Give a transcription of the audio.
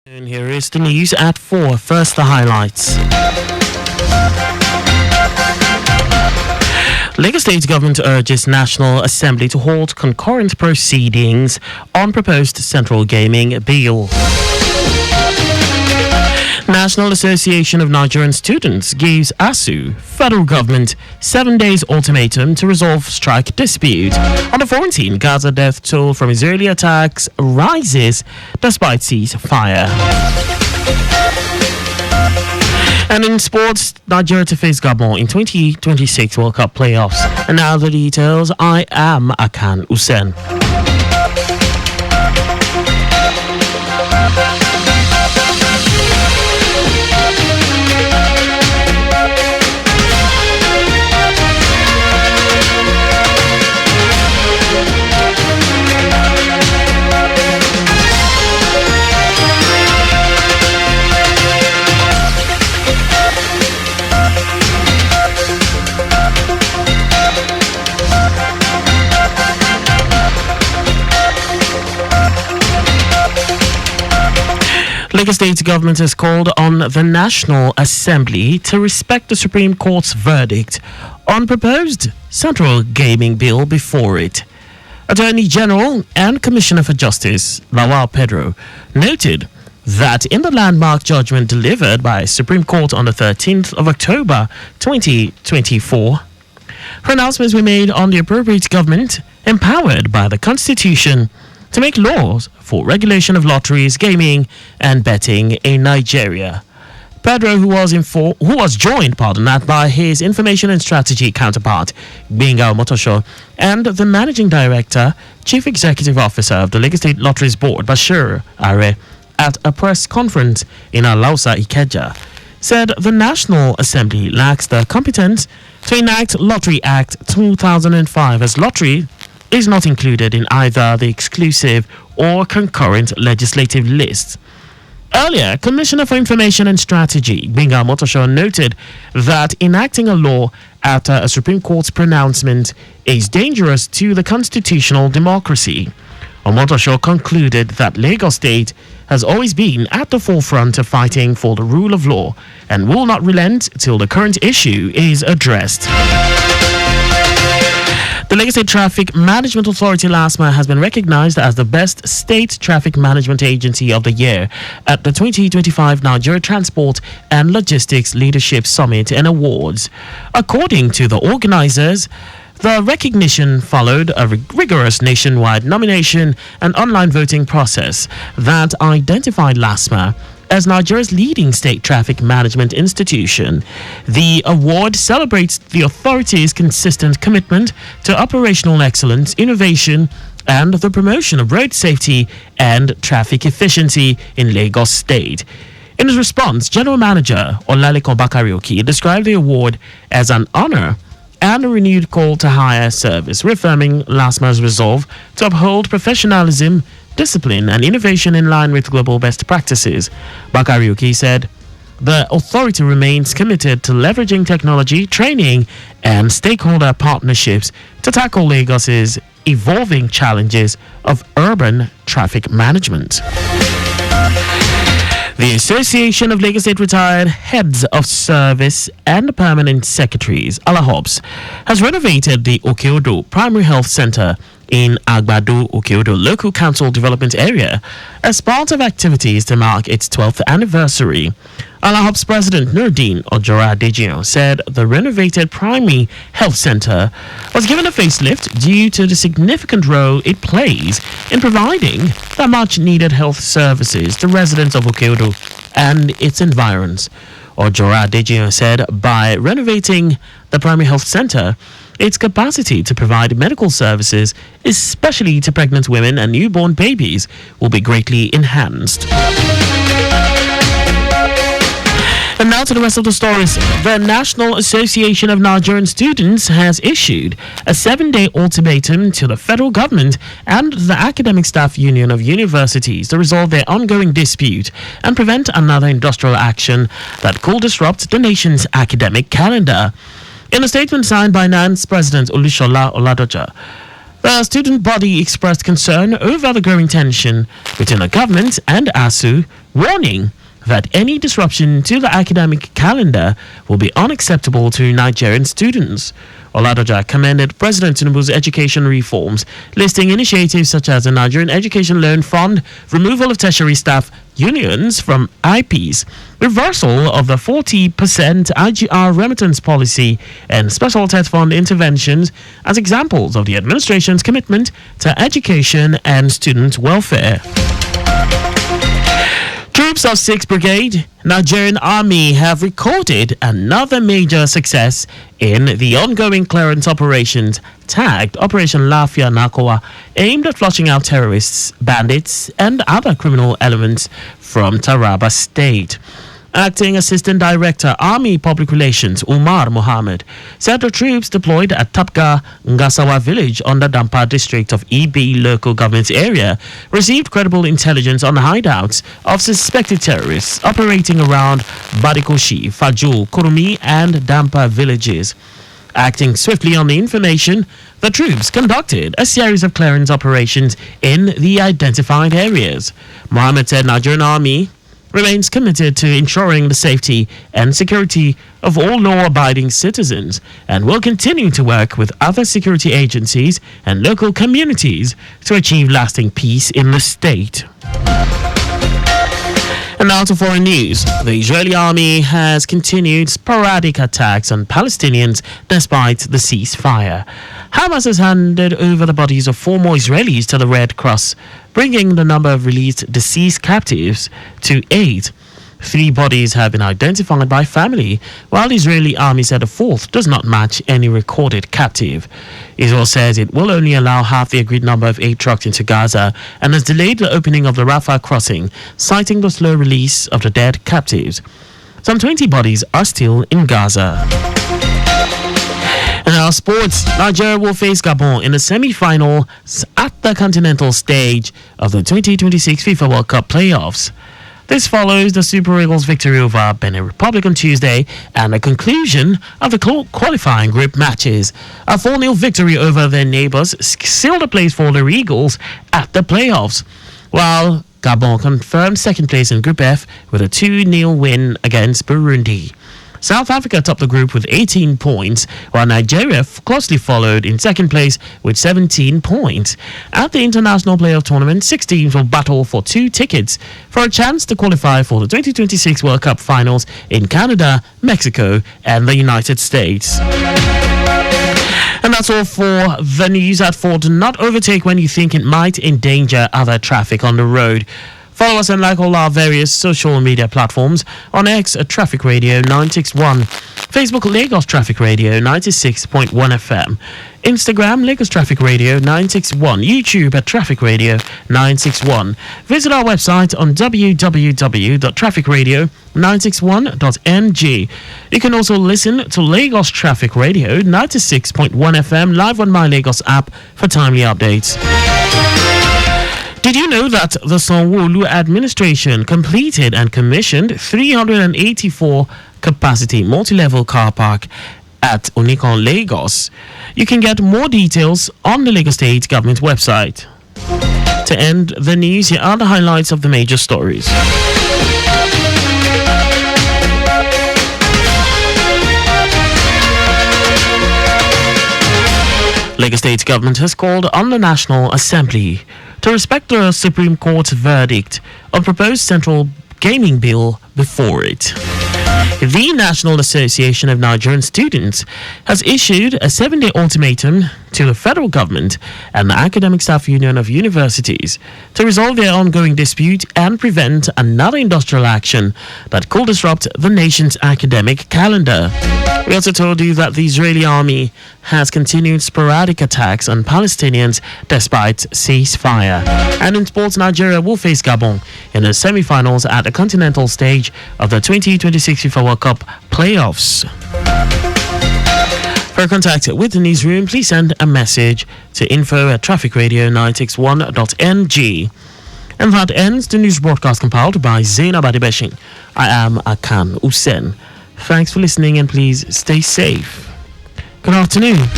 And here is the news at 4. First, the highlights. Lagos State government urges National Assembly to hold concurrent proceedings on proposed central gaming bill. National Association of Nigerian Students gives ASU, federal government, 7 days ultimatum to resolve strike dispute. On the 14th, Gaza death toll from Israeli attacks rises despite ceasefire. And in sports, Nigeria to face Gabon in 2026 World Cup playoffs. And now the details. I am Akan Usen. Lagos State government has called on the National Assembly to respect the Supreme Court's verdict on proposed central gaming bill before it. Attorney General and Commissioner for Justice, Lawal Pedro, noted that in the landmark judgment delivered by Supreme Court on the 13th of October 2024, pronouncements were made on the appropriate government empowered by the Constitution to make laws for regulation of lotteries, gaming, and betting in Nigeria. Pedro, who was joined, by his information and strategy counterpart, Gbenga Omotosho, and the managing director, chief executive officer of the Lagos State Lotteries Board, Bashir Are, at a press conference in Alausa, Ikeja, said the National Assembly lacks the competence to enact Lottery Act 2005 as lottery is not included in either the exclusive or concurrent legislative lists. Earlier, Commissioner for Information and Strategy, Gbenga Omotosho, noted that enacting a law after a Supreme Court's pronouncement is dangerous to the constitutional democracy. Omotosho concluded that Lagos State has always been at the forefront of fighting for the rule of law and will not relent till the current issue is addressed. The Lagos State Traffic Management Authority LASMA has been recognized as the best state traffic management agency of the year at the 2025 Nigeria Transport and Logistics Leadership Summit and Awards. According to the organizers, the recognition followed a rigorous nationwide nomination and online voting process that identified LASMA as Nigeria's leading state traffic management institution. The award celebrates the authority's consistent commitment to operational excellence, innovation, and the promotion of road safety and traffic efficiency in Lagos State. In his response, General Manager Olalekan Bakarioki described the award as an honor and a renewed call to higher service, reaffirming LASMA's resolve to uphold professionalism, discipline, and innovation in line with global best practices. Bakarioki said the authority remains committed to leveraging technology, training, and stakeholder partnerships to tackle Lagos's evolving challenges of urban traffic management. The Association of Lagos State Retired Heads of Service and Permanent Secretaries, ALAHOBS, has renovated the Okeodo Primary Health Center in Agbado Okeodo Local Council Development Area as part of activities to mark its 12th anniversary. ALAHOBS President Nurdin Ojora Dejian said the renovated Primary Health Center was given a facelift due to the significant role it plays in providing the much-needed health services to residents of Okeodo and its environs. Ojora Dejian said by renovating the Primary Health Center, its capacity to provide medical services, especially to pregnant women and newborn babies, will be greatly enhanced. And now to the rest of the stories. The National Association of Nigerian Students has issued a 7-day ultimatum to the federal government and the Academic Staff Union of Universities to resolve their ongoing dispute and prevent another industrial action that could disrupt the nation's academic calendar. In a statement signed by NAN's President Olusola Oladoja, the student body expressed concern over the growing tension between the government and ASU, warning that any disruption to the academic calendar will be unacceptable to Nigerian students. Oladoja commended President Tinubu's education reforms, listing initiatives such as the Nigerian Education Loan Fund, removal of tertiary staff unions from IPs, reversal of the 40% IGR remittance policy, and special TET fund interventions as examples of the administration's commitment to education and student welfare. Troops of 6th Brigade, Nigerian Army have recorded another major success in the ongoing clearance operations tagged Operation Lafia Nakoa, aimed at flushing out terrorists, bandits, and other criminal elements from Taraba State. Acting Assistant Director, Army Public Relations, Umar Mohammed, said the troops deployed at Tapga Ngasawa village under Dampa district of EB local government area received credible intelligence on the hideouts of suspected terrorists operating around Badikoshi, Fajul, Kurumi, and Dampa villages. Acting swiftly on the information, the troops conducted a series of clearance operations in the identified areas. Mohammed said Nigerian Army remains committed to ensuring the safety and security of all law-abiding citizens and will continue to work with other security agencies and local communities to achieve lasting peace in the state. And now to foreign news. The Israeli army has continued sporadic attacks on Palestinians despite the ceasefire. Hamas has handed over the bodies of 4 more Israelis to the Red Cross, bringing the number of released deceased captives to 8. 3 bodies have been identified by family, while the Israeli army said a 4th does not match any recorded captive. Israel says it will only allow half the agreed number of 8 trucks into Gaza and has delayed the opening of the Rafah crossing, citing the slow release of the dead captives. Some 20 bodies are still in Gaza. In our sports, Nigeria will face Gabon in the semi-final at the continental stage of the 2026 FIFA World Cup playoffs. This follows the Super Eagles' victory over Benin Republic on Tuesday and the conclusion of the qualifying group matches. A 4-0 victory over their neighbours sealed a place for the Eagles at the playoffs, while Gabon confirmed second place in Group F with a 2-0 win against Burundi. South Africa topped the group with 18 points, while Nigeria closely followed in second place with 17 points. At the International Playoff Tournament, 6 teams will battle for 2 tickets for a chance to qualify for the 2026 World Cup finals in Canada, Mexico, and the United States. And that's all for the news at 4. Do not overtake when you think it might endanger other traffic on the road. Follow us and like all our various social media platforms. On X at Traffic Radio 961, Facebook Lagos Traffic Radio 96.1 FM, Instagram Lagos Traffic Radio 961, YouTube at Traffic Radio 961. Visit our website on www.trafficradio961.ng. You can also listen to Lagos Traffic Radio 96.1 FM live on My Lagos app for timely updates. Did you know that the Sanwo-Olu administration completed and commissioned 384 capacity multi-level car park at Onikon, Lagos? You can get more details on the Lagos State Government website. To end the news, here are the highlights of the major stories. Lagos State Government has called on the National Assembly to respect the Supreme Court's verdict on proposed Central Gaming Bill before it. The National Association of Nigerian Students has issued a 7-day ultimatum to the federal government and the Academic Staff Union of Universities to resolve their ongoing dispute and prevent another industrial action that could disrupt the nation's academic calendar. We also told you that the Israeli army has continued sporadic attacks on Palestinians despite ceasefire. And in sports, Nigeria will face Gabon in the semi-finals at the continental stage of the 2026 FIFA World Cup playoffs. For contact with the newsroom, please send a message to info@trafficradio961.ng. And that ends the news broadcast compiled by Zainab Adebeshin. I am Akan Usen. Thanks for listening and please stay safe. Good afternoon.